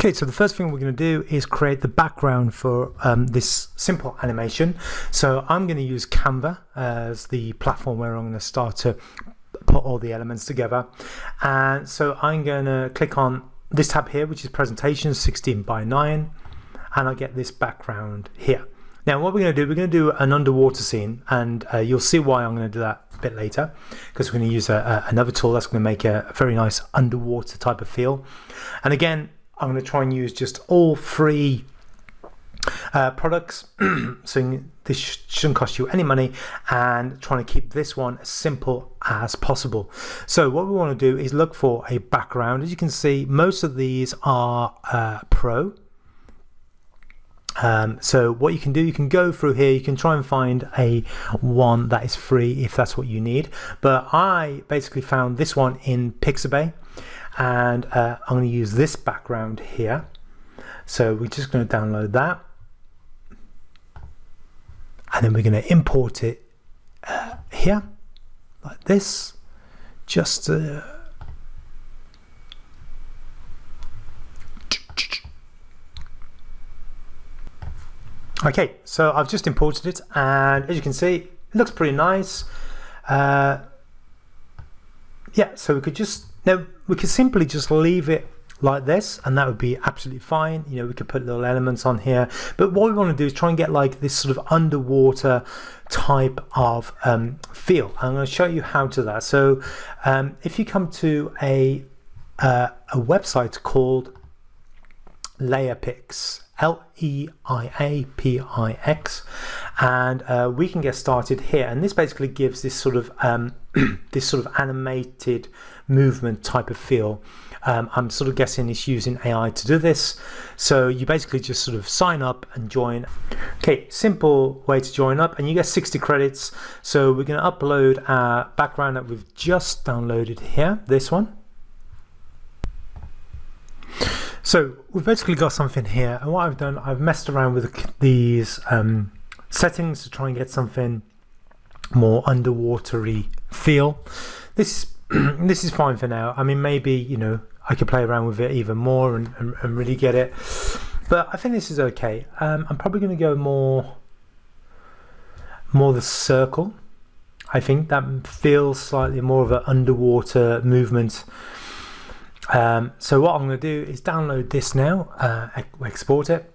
Okay, so the first thing we're going to do is create the background for this simple animation. So I'm going to use Canva as the platform where I'm going to start to put all the elements together. And so I'm going to click on this tab here, which is presentation 16:9, and I get this background here. Now what we're going to do, we're going to do an underwater scene, and you'll see why I'm going to do that a bit later, because we're going to use another tool that's going to make a very nice underwater type of feel. And again, I'm going to try and use just all free products, so this shouldn't cost you any money, and trying to keep this one as simple as possible. So what we want to do is look for a background. As you can see, most of these are pro. So what you can do, you can go through here, you can try and find a one that is free if that's what you need. But I basically found this one in Pixabay, and I'm going to use this background here. So we're just going to download that, and then we're going to import it here like this. Just okay, so I've just imported it, and as you can see, it looks pretty nice. Yeah, so we could simply just leave it like this, and that would be absolutely fine. You know, we could put little elements on here, but what we want to do is try and get like this sort of underwater type of feel. I'm going to show you how to that. So if you come to a website called Leapix, Leapix, and we can get started here, and this basically gives this sort of animated movement type of feel. I'm sort of guessing it's using AI to do this, so you basically just sort of sign up and join. Okay, simple way to join up, and you get 60 credits. So we're going to upload our background that we've just downloaded here, this one. So we've basically got something here, and what I've done, I've messed around with these settings to try and get something more underwatery feel. This is fine for now. I mean, maybe, you know, I could play around with it even more and really get it, but I think this is okay. I'm probably going to go more the circle. I think that feels slightly more of an underwater movement. So what I'm going to do is download this now, export it,